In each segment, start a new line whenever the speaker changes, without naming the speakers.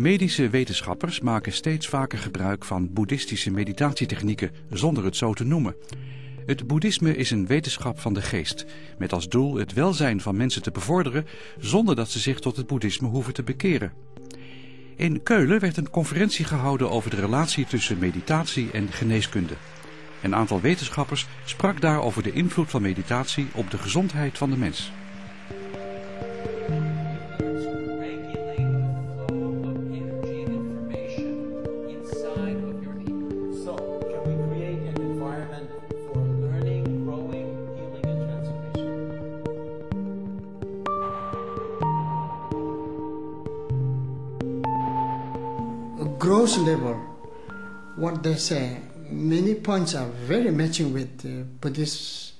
Medische wetenschappers maken steeds vaker gebruik van boeddhistische meditatietechnieken zonder het zo te noemen. Het boeddhisme is een wetenschap van de geest, met als doel het welzijn van mensen te bevorderen zonder dat ze zich tot het boeddhisme hoeven te bekeren. In Keulen werd een conferentie gehouden over de relatie tussen meditatie en geneeskunde. Een aantal wetenschappers sprak daar over de invloed van meditatie op de gezondheid van de mens.
Gross level, what they say, many points are very matching with Buddhist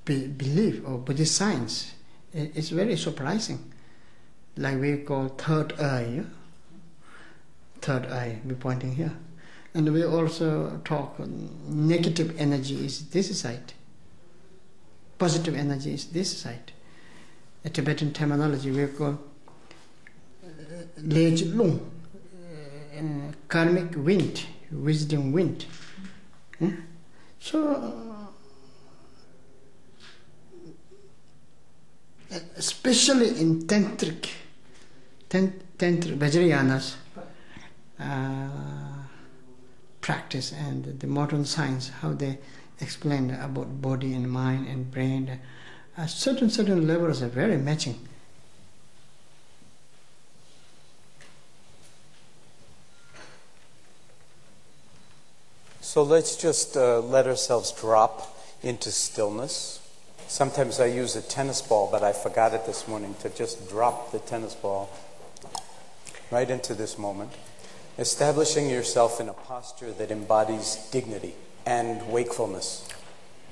belief or Buddhist science. It's very surprising. Like we call third eye. Yeah? Third eye, we're pointing here. And we also talk negative energy is this side. Positive energy is this side. A Tibetan terminology we call Lej Lung. Karmic wind, wisdom wind. So, especially in tantric Vajrayanas practice and the modern science, how they explain about body and mind and brain, certain levels are very matching.
So let's just let ourselves drop into stillness. Sometimes I use a tennis ball, but I forgot it this morning, to just drop the tennis ball right into this moment. Establishing yourself in a posture that embodies dignity and wakefulness.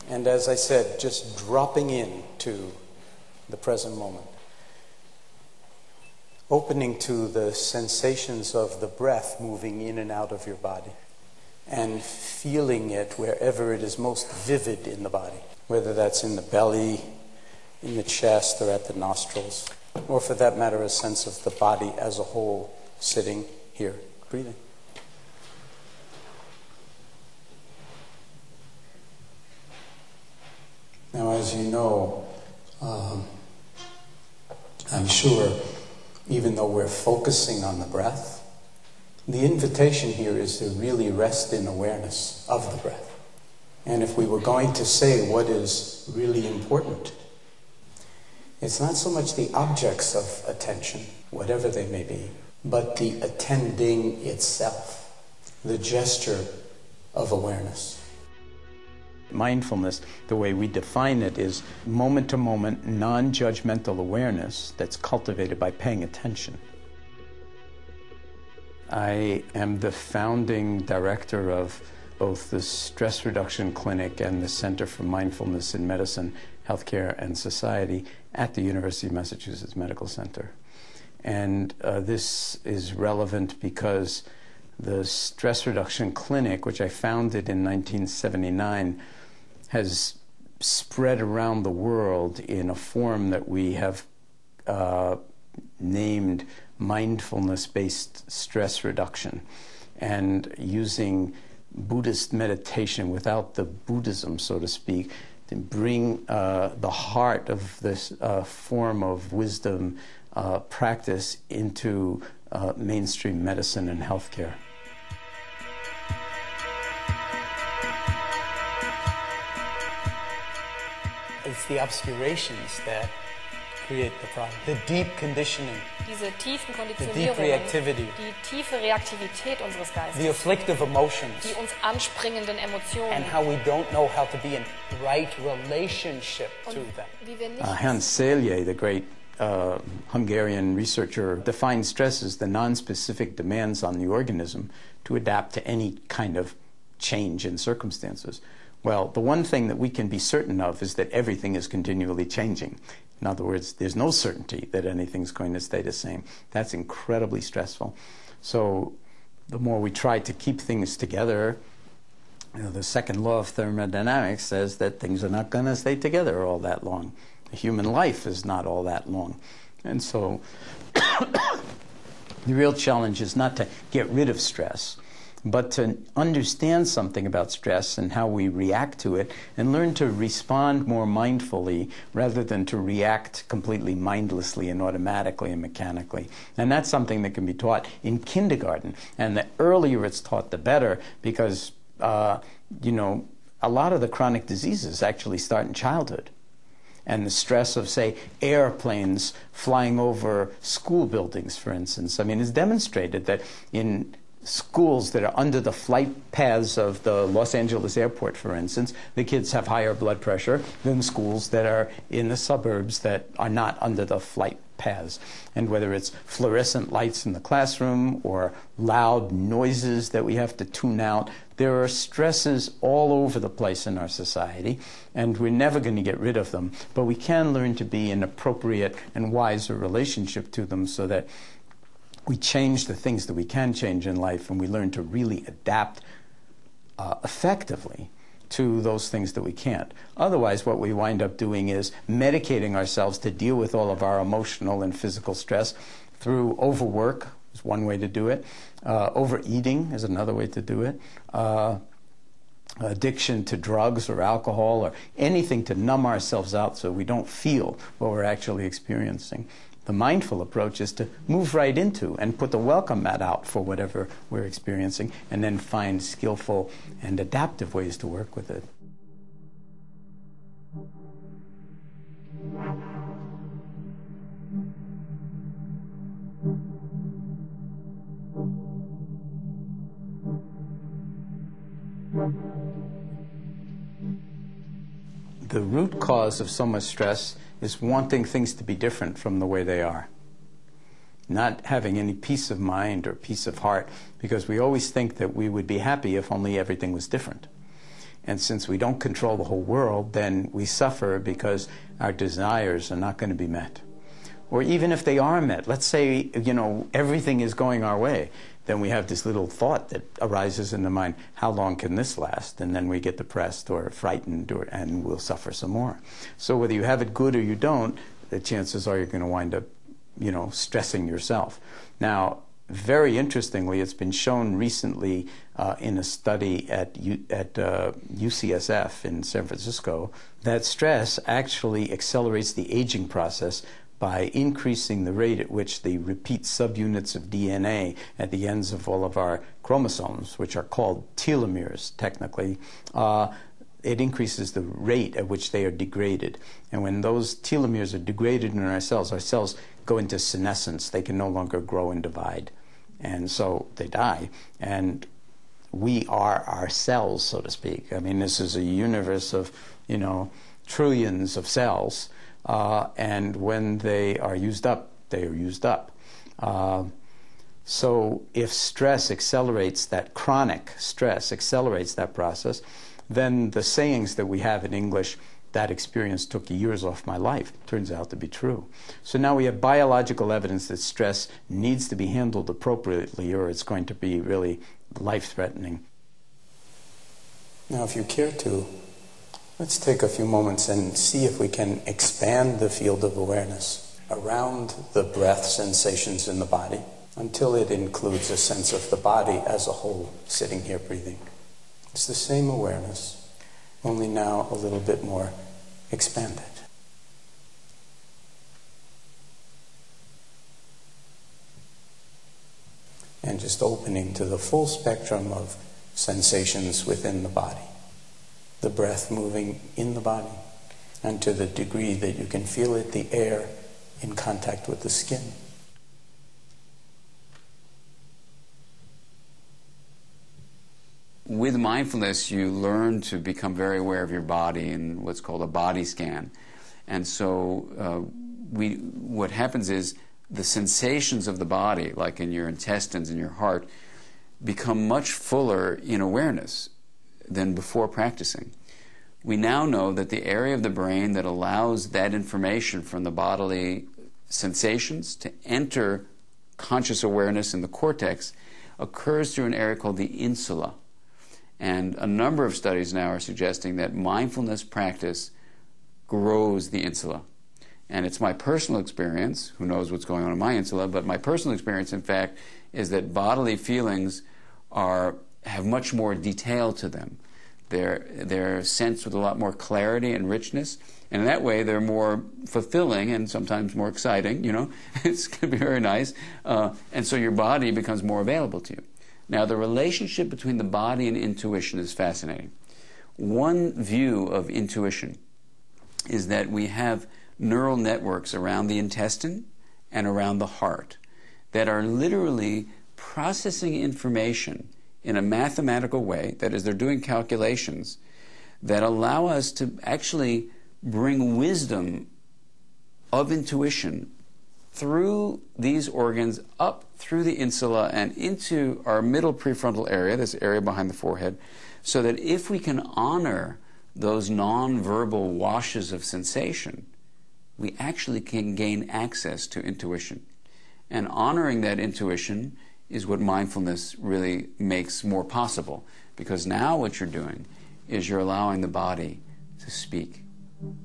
And as I said, just dropping into the present moment. Opening to the sensations of the breath moving in and out of your body. And feeling it wherever it is most vivid in the body, whether that's in the belly, in the chest, or at the nostrils, or for that matter, a sense of the body as a whole sitting here, breathing. Now, as you know, I'm sure, even though we're focusing on the breath, the invitation here is to really rest in awareness of the breath. And if we were going to say what is really important, it's not so much the objects of attention, whatever they may be, but the attending itself, the gesture of awareness. Mindfulness, the way we define it, is moment-to-moment, non-judgmental awareness that's cultivated by paying attention. I am the founding director of both the Stress Reduction Clinic and the Center for Mindfulness in Medicine, Healthcare and Society at the University of Massachusetts Medical Center. And this is relevant because the Stress Reduction Clinic, which I founded in 1979, has spread around the world in a form that we have named mindfulness-based stress reduction, and using Buddhist meditation without the Buddhism, so to speak, to bring the heart of this form of wisdom practice into mainstream medicine and healthcare. It's the obscurations that create the problem. The deep conditioning.
Diese tiefen
The deep
Konditionierungen,
reactivity.
die tiefe Reaktivität unseres Geistes,
The afflictive emotions.
die uns anspringenden Emotionen
And how we don't know how to be in right relationship to them.
wie wir nicht
Hans Selye, the great Hungarian researcher, defines stress as the non-specific demands on the organism to adapt to any kind of change in circumstances. Well, the one thing that we can be certain of is that everything is continually changing. In other words, there's no certainty that anything's going to stay the same. That's incredibly stressful. So the more we try to keep things together, you know, the second law of thermodynamics says that things are not going to stay together all that long. The human life is not all that long. And so The real challenge is not to get rid of stress, but to understand something about stress and how we react to it and learn to respond more mindfully rather than to react completely mindlessly and automatically and mechanically. And that's something that can be taught in kindergarten. And the earlier it's taught, the better, because, you know, a lot of the chronic diseases actually start in childhood. And the stress of, say, airplanes flying over school buildings, for instance. I mean, it's demonstrated that in schools that are under the flight paths of the Los Angeles airport, for instance, the kids have higher blood pressure than schools that are in the suburbs that are not under the flight paths. And whether it's fluorescent lights in the classroom or loud noises that we have to tune out, there are stresses all over the place in our society, and we're never going to get rid of them, but we can learn to be in appropriate and wiser relationship to them so that we change the things that we can change in life, and we learn to really adapt effectively to those things that we can't. Otherwise, what we wind up doing is medicating ourselves to deal with all of our emotional and physical stress through overwork is one way to do it. Overeating is another way to do it. Addiction to drugs or alcohol or anything to numb ourselves out so we don't feel what we're actually experiencing. The mindful approach is to move right into and put the welcome mat out for whatever we're experiencing and then find skillful and adaptive ways to work with it. The root cause of so much stress is wanting things to be different from the way they are. Not having any peace of mind or peace of heart, because we always think that we would be happy if only everything was different. And since we don't control the whole world, then we suffer because our desires are not going to be met. Or even if they are met, let's say, you know, everything is going our way, then we have this little thought that arises in the mind, how long can this last? And then we get depressed or frightened and we'll suffer some more. So whether you have it good or you don't, the chances are you're going to wind up, you know, stressing yourself. Now, very interestingly, it's been shown recently in a study at UCSF in San Francisco that stress actually accelerates the aging process by increasing the rate at which the repeat subunits of DNA at the ends of all of our chromosomes, which are called telomeres technically, it increases the rate at which they are degraded. And when those telomeres are degraded in our cells go into senescence. They can no longer grow and divide. And so they die. And we are our cells, so to speak. I mean, this is a universe of, you know, trillions of cells. And when they are used up, they are used up. So if stress accelerates that, chronic stress accelerates that process, then the sayings that we have in English, that experience took years off my life, turns out to be true. So now we have biological evidence that stress needs to be handled appropriately or it's going to be really life-threatening. Now, if you care to, let's take a few moments and see if we can expand the field of awareness around the breath sensations in the body until it includes a sense of the body as a whole, sitting here breathing. It's the same awareness, only now a little bit more expanded. And just opening to the full spectrum of sensations within the body. The breath moving in the body, and to the degree that you can feel it, the air in contact with the skin.
With mindfulness, you learn to become very aware of your body in what's called a body scan. And so what happens is the sensations of the body, like in your intestines and your heart, become much fuller in awareness than before practicing. We now know that the area of the brain that allows that information from the bodily sensations to enter conscious awareness in the cortex occurs through an area called the insula. And a number of studies now are suggesting that mindfulness practice grows the insula. And it's my personal experience, who knows what's going on in my insula, but my personal experience, in fact, is that bodily feelings have much more detail to them. They're sensed with a lot more clarity and richness, and in that way they're more fulfilling and sometimes more exciting, you know. It's going to be very nice. And so your body becomes more available to you. Now, the relationship between the body and intuition is fascinating. One view of intuition is that we have neural networks around the intestine and around the heart that are literally processing information in a mathematical way, that is, they're doing calculations that allow us to actually bring wisdom of intuition through these organs up through the insula and into our middle prefrontal area, this area behind the forehead, so that if we can honor those non-verbal washes of sensation, we actually can gain access to intuition. And honoring that intuition is what mindfulness really makes more possible, because now what you're doing is you're allowing the body to speak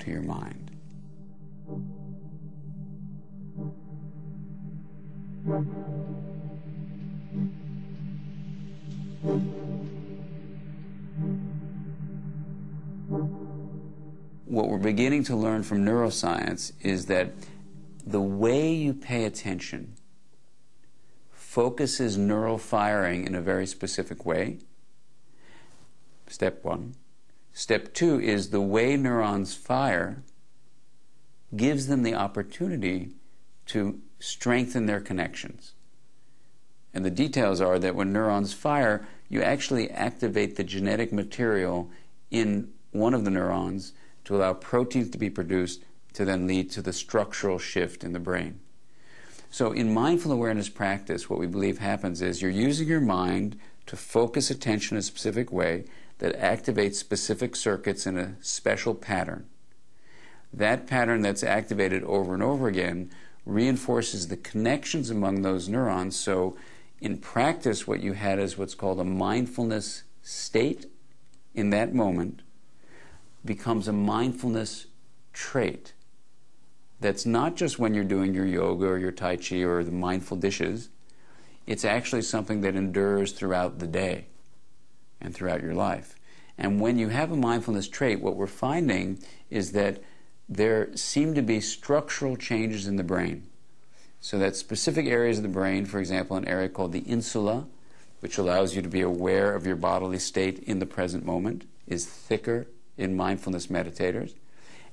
to your mind. What we're beginning to learn from neuroscience is that the way you pay attention focuses neural firing in a very specific way. Step one. Step two is the way neurons fire gives them the opportunity to strengthen their connections. And the details are that when neurons fire, you actually activate the genetic material in one of the neurons to allow proteins to be produced to then lead to the structural shift in the brain. So in mindful awareness practice, what we believe happens is you're using your mind to focus attention in a specific way that activates specific circuits in a special pattern. That pattern that's activated over and over again reinforces the connections among those neurons. So in practice, what you had is what's called a mindfulness state in that moment becomes a mindfulness trait. That's not just when you're doing your yoga or your tai chi or the mindful dishes. It's actually something that endures throughout the day and throughout your life. And when you have a mindfulness trait, what we're finding is that there seem to be structural changes in the brain. So that specific areas of the brain, for example, an area called the insula, which allows you to be aware of your bodily state in the present moment, is thicker in mindfulness meditators.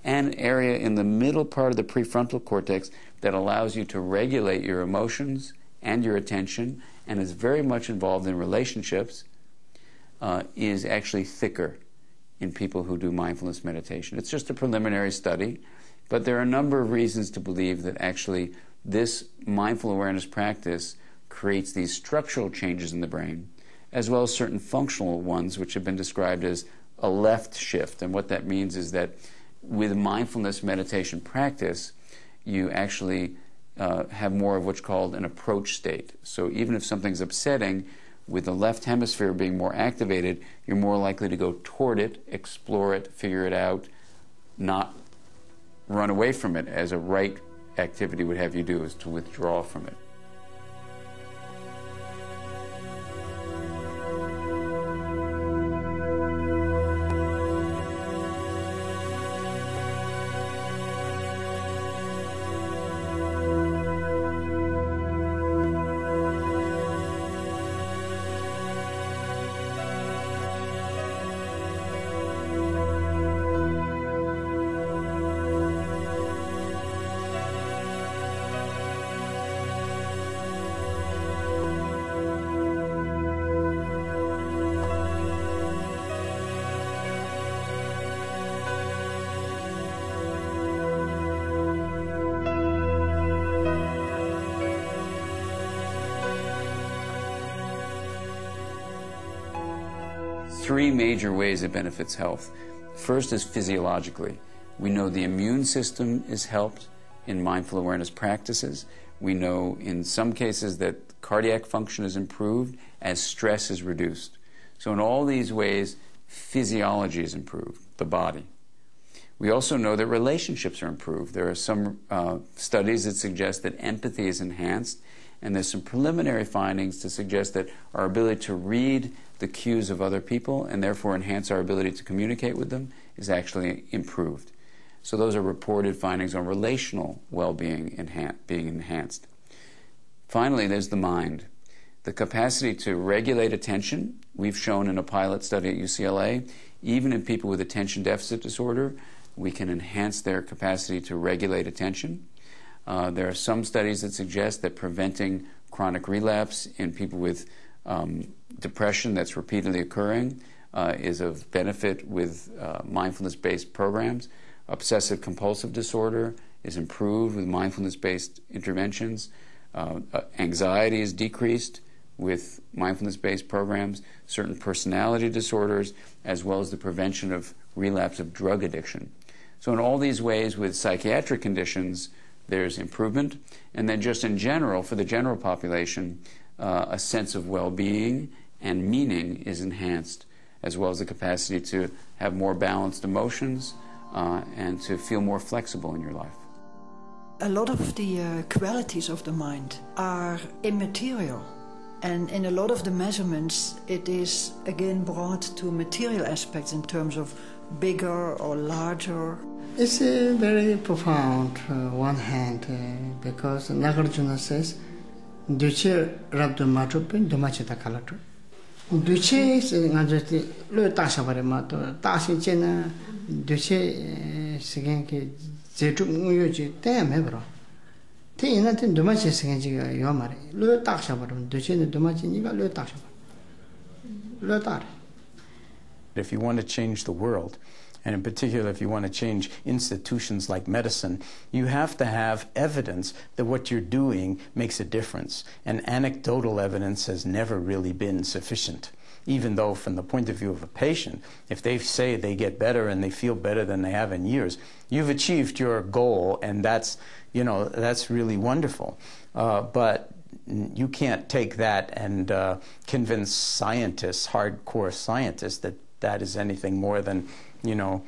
And an area in the middle part of the prefrontal cortex that allows you to regulate your emotions and your attention and is very much involved in relationships is actually thicker in people who do mindfulness meditation. It's just a preliminary study, but there are a number of reasons to believe that actually this mindful awareness practice creates these structural changes in the brain, as well as certain functional ones which have been described as a left shift. And what that means is that with mindfulness meditation practice, you actually have more of what's called an approach state. So even if something's upsetting, with the left hemisphere being more activated, you're more likely to go toward it, explore it, figure it out, not run away from it, as a right activity would have you do, is to withdraw from it. Three major ways it benefits health. First is physiologically. We know the immune system is helped in mindful awareness practices. We know in some cases that cardiac function is improved as stress is reduced. So in all these ways, physiology is improved, the body. We also know that relationships are improved. There are some studies that suggest that empathy is enhanced, and there's some preliminary findings to suggest that our ability to read the cues of other people and therefore enhance our ability to communicate with them is actually improved. So those are reported findings on relational well-being being enhanced. Finally, there's the mind. The capacity to regulate attention, we've shown in a pilot study at UCLA, even in people with attention deficit disorder, we can enhance their capacity to regulate attention. There are some studies that suggest that preventing chronic relapse in people with depression that's repeatedly occurring is of benefit with mindfulness-based programs. Obsessive-compulsive disorder is improved with mindfulness-based interventions. Anxiety is decreased with mindfulness-based programs. Certain personality disorders, as well as the prevention of relapse of drug addiction. So in all these ways, with psychiatric conditions, there's improvement. And then just in general, for the general population, a sense of well-being and meaning is enhanced, as well as the capacity to have more balanced emotions and to feel more flexible in your life.
A lot of the qualities of the mind are immaterial. And in a lot of the measurements, it is again brought to material aspects in terms of bigger or larger.
It's very profound, one hand, because Nagarjuna says, Duche Rabdu Matupin, Dumachita Kalatu. Duche is Lu Tashabari Mato, Tashi Chena, Duche Sigenki, Zetu Muji, Temebro. Nothing Dumachi Sigenji Yomari, Lu Tashabarum, Duche Dumachi Niga Lu Tashabar. Lutar.
If you want to change the world, and in particular if you want to change institutions like medicine, you have to have evidence that what you're doing makes a difference. And anecdotal evidence has never really been sufficient. Even though from the point of view of a patient, if they say they get better and they feel better than they have in years, you've achieved your goal, and that's, you know, that's really wonderful. But you can't take that and convince scientists, hardcore scientists, that that is anything more than, you know,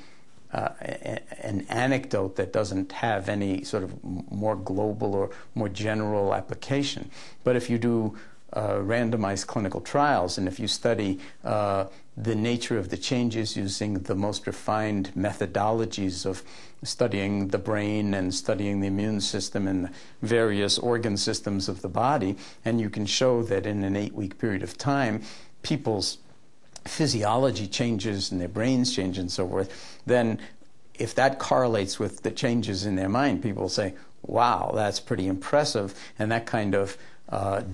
an anecdote that doesn't have any sort of more global or more general application. But if you do randomized clinical trials, and if you study the nature of the changes using the most refined methodologies of studying the brain and studying the immune system and the various organ systems of the body, and you can show that in an 8-week period of time, people's physiology changes and their brains change and so forth, then if that correlates with the changes in their mind, people say, wow, that's pretty impressive. And that kind of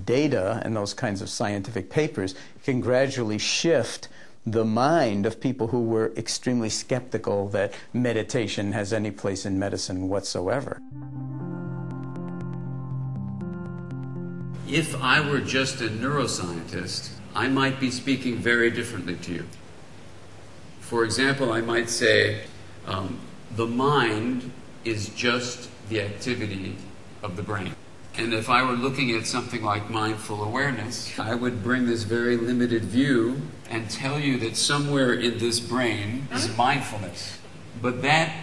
data and those kinds of scientific papers can gradually shift the mind of people who were extremely skeptical that meditation has any place in medicine whatsoever.
If I were just a neuroscientist, I might be speaking very differently to you. For example, I might say, the mind is just the activity of the brain. And if I were looking at something like mindful awareness, I would bring this very limited view and tell you that somewhere in this brain is mindfulness. But that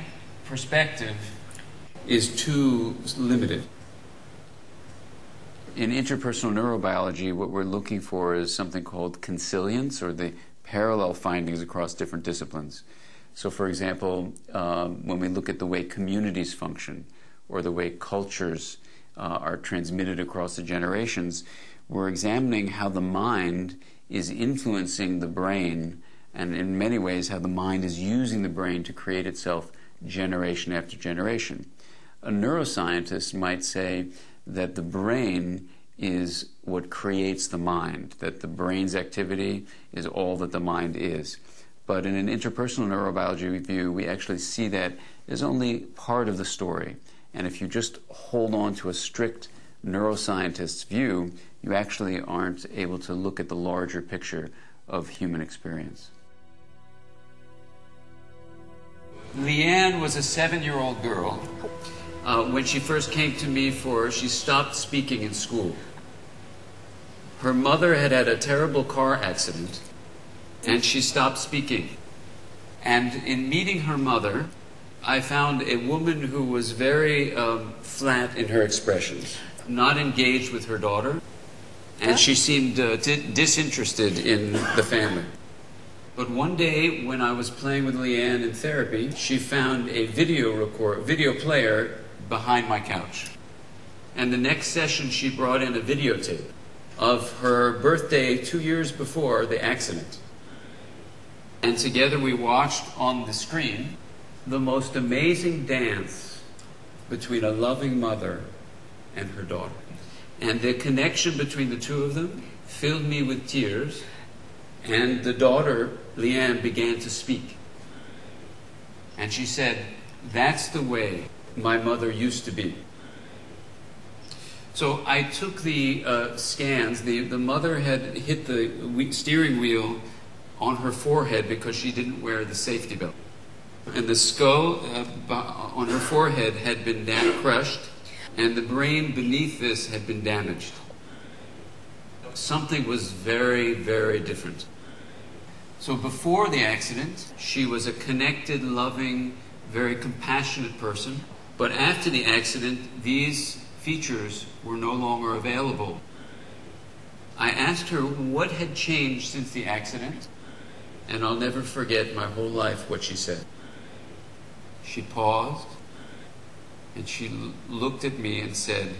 perspective is too limited. In interpersonal neurobiology, what we're looking for is something called consilience, or the parallel findings across different disciplines. So, for example, when we look at the way communities function, or the way cultures are transmitted across the generations, we're examining how the mind is influencing the brain, and in many ways how the mind is using the brain to create itself generation after generation. A neuroscientist might say that the brain is what creates the mind, that the brain's activity is all that the mind is. But in an interpersonal neurobiology view, we actually see that as only part of the story. And if you just hold on to a strict neuroscientist's view, you actually aren't able to look at the larger picture of human experience. Leanne was a 7-year-old girl. When she first came to me she stopped speaking in school. Her mother had had a terrible car accident, and she stopped speaking. And in meeting her mother, I found a woman who was very flat in her expressions, not engaged with her daughter, and she seemed disinterested in the family. But one day, when I was playing with Leanne in therapy, she found a video player behind my couch. And the next session, she brought in a videotape of her birthday 2 years before the accident. And together we watched on the screen the most amazing dance between a loving mother and her daughter. And the connection between the two of them filled me with tears. And the daughter, Leanne, began to speak. And she said, "That's the way my mother used to be." So I took the scans. The mother had hit the steering wheel on her forehead because she didn't wear the safety belt. And the skull on her forehead had been crushed, and the brain beneath this had been damaged. Something was very, very different. So before the accident, she was a connected, loving, very compassionate person. But after the accident, these features were no longer available. I asked her what had changed since the accident, and I'll never forget my whole life what she said. She paused, and she looked at me and said,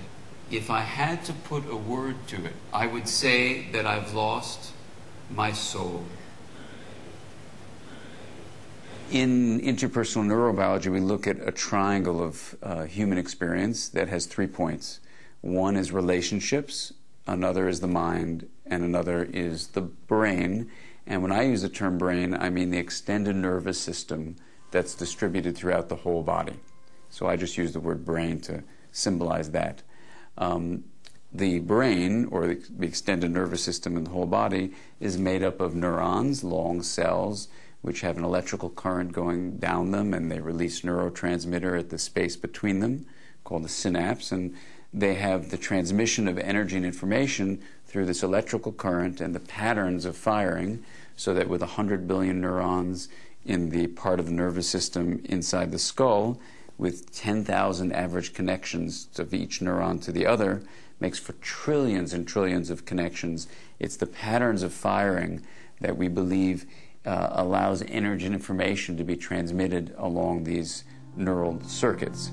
"If I had to put a word to it, I would say that I've lost my soul." In interpersonal neurobiology, we look at a triangle of human experience that has 3 points. One is relationships, another is the mind, and another is the brain. And when I use the term brain, I mean the extended nervous system that's distributed throughout the whole body. So I just use the word brain to symbolize that. The brain, or the extended nervous system in the whole body, is made up of neurons, long cells, which have an electrical current going down them, and they release neurotransmitter at the space between them, called the synapse, and they have the transmission of energy and information through this electrical current and the patterns of firing, so that with 100 billion neurons in the part of the nervous system inside the skull, with 10,000 average connections of each neuron to the other, makes for trillions and trillions of connections. It's the patterns of firing that we believe allows energy and information to be transmitted along these neural circuits.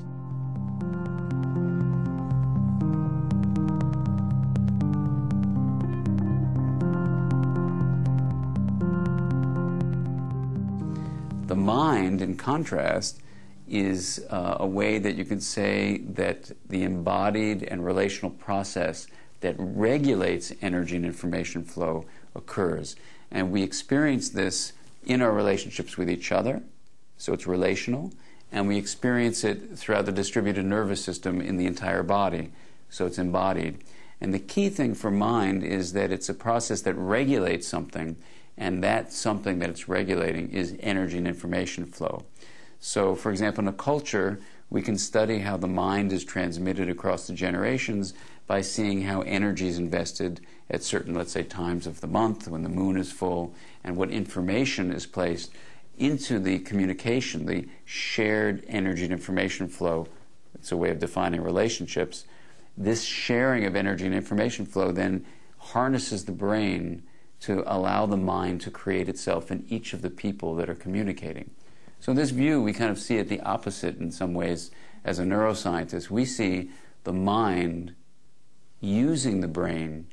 The mind, in contrast, is a way that you can say that the embodied and relational process that regulates energy and information flow occurs. And we experience this in our relationships with each other, so it's relational, and we experience it throughout the distributed nervous system in the entire body, so it's embodied. And the key thing for mind is that it's a process that regulates something, and that something that it's regulating is energy and information flow. So, for example, in a culture, we can study how the mind is transmitted across the generations by seeing how energy is invested at certain, let's say, times of the month when the moon is full, and what information is placed into the communication, the shared energy and information flow. It's a way of defining relationships. This sharing of energy and information flow then harnesses the brain to allow the mind to create itself in each of the people that are communicating. So in this view, we kind of see it the opposite in some ways. As a neuroscientist, we see the mind using the brain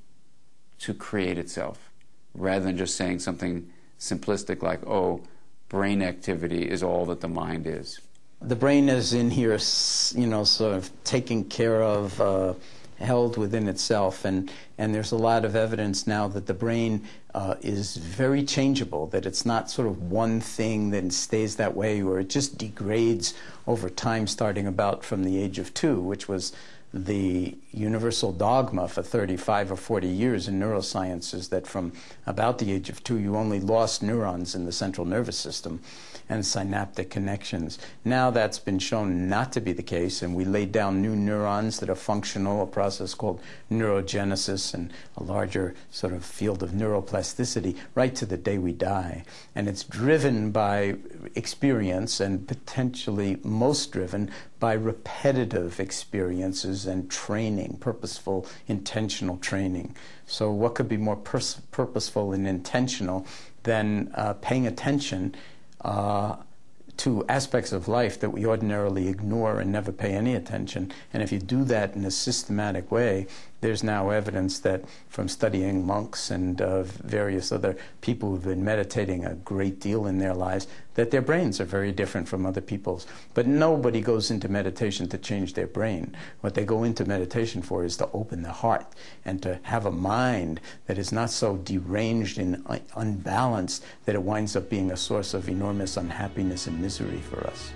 to create itself, rather than just saying something simplistic like, oh, brain activity is all that the mind is.
The brain is in here, sort of taken care of, held within itself, and there's a lot of evidence now that the brain is very changeable, that it's not sort of one thing that stays that way, or it just degrades over time, starting about from the age of 2, which was the universal dogma for 35 or 40 years in neuroscience is that from about the age of 2, you only lost neurons in the central nervous system and synaptic connections. Now that's been shown not to be the case, and we laid down new neurons that are functional, a process called neurogenesis, and a larger sort of field of neuroplasticity right to the day we die. And it's driven by experience, and potentially most driven by repetitive experiences and training, purposeful, intentional training. So what could be more purposeful and intentional than paying attention to aspects of life that we ordinarily ignore and never pay any attention? And if you do that in a systematic way, there's now evidence that from studying monks and various other people who've been meditating a great deal in their lives, that their brains are very different from other people's. But nobody goes into meditation to change their brain. What they go into meditation for is to open the heart and to have a mind that is not so deranged and unbalanced that it winds up being a source of enormous unhappiness and misery for us.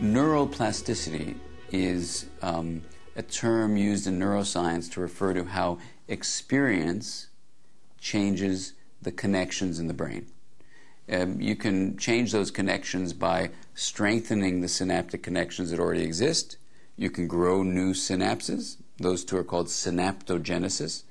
Neuroplasticity is a term used in neuroscience to refer to how experience changes the connections in the brain. You can change those connections by strengthening the synaptic connections that already exist. You can grow new synapses. Those two are called synaptogenesis.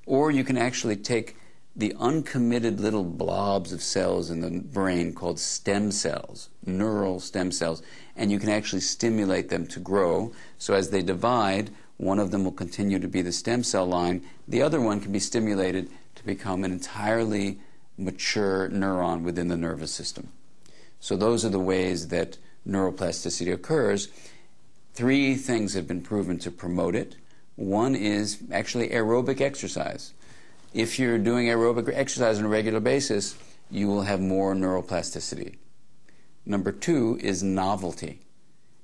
Or you can actually take the uncommitted little blobs of cells in the brain called stem cells, neural stem cells, and you can actually stimulate them to grow. So as they divide, one of them will continue to be the stem cell line. The other one can be stimulated to become an entirely mature neuron within the nervous system. So those are the ways that neuroplasticity occurs. 3 things have been proven to promote it. One is actually aerobic exercise. If you're doing aerobic exercise on a regular basis, you will have more neuroplasticity. Number 2 is novelty.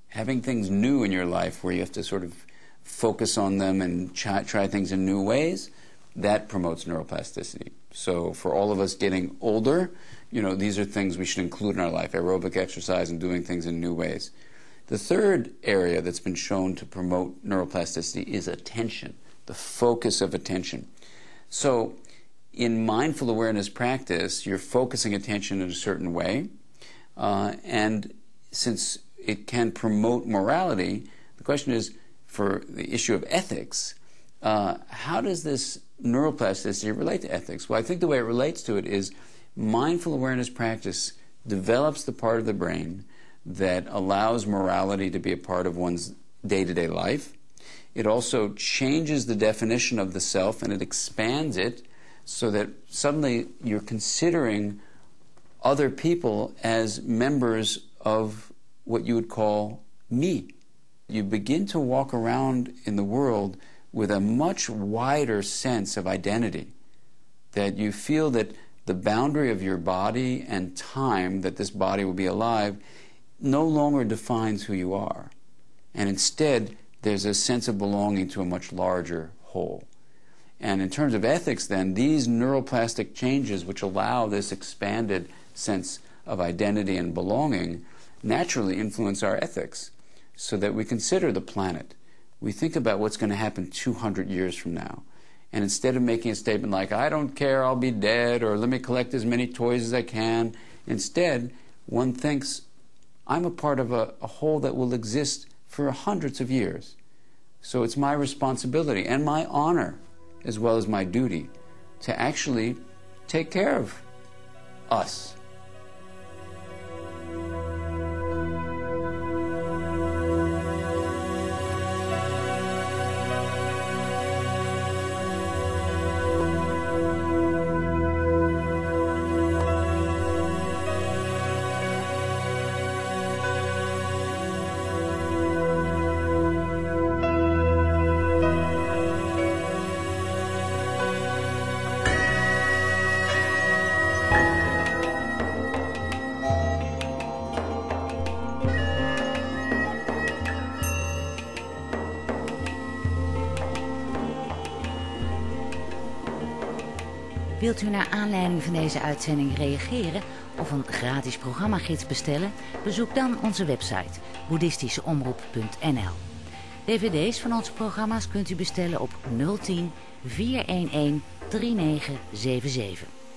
Having things new in your life where you have to sort of focus on them and try things in new ways, that promotes neuroplasticity. So for all of us getting older, these are things we should include in our life, aerobic exercise and doing things in new ways. The third area that's been shown to promote neuroplasticity is attention, the focus of attention. So in mindful awareness practice, you're focusing attention in a certain way, and since it can promote morality, the question is, for the issue of ethics, how does this neuroplasticity relate to ethics? Well, I think the way it relates to it is mindful awareness practice develops the part of the brain that allows morality to be a part of one's day-to-day life. It also changes the definition of the self, and it expands it so that suddenly you're considering other people as members of what you would call me. You begin to walk around in the world with a much wider sense of identity, that you feel that the boundary of your body and time that this body will be alive no longer defines who you are. And instead, there's a sense of belonging to a much larger whole. And in terms of ethics, then, these neuroplastic changes which allow this expanded sense of identity and belonging naturally influence our ethics, so that we consider the planet. We think about what's going to happen 200 years from now. And instead of making a statement like, I don't care, I'll be dead, or let me collect as many toys as I can, instead, one thinks, I'm a part of a whole that will exist for hundreds of years. So it's my responsibility and my honor, as well as my duty, to actually take care of us.
Wilt u naar aanleiding van deze uitzending reageren of een gratis programmagids bestellen? Bezoek dan onze website boeddhistischeomroep.nl. DVD's van onze programma's kunt u bestellen op 010 411 3977.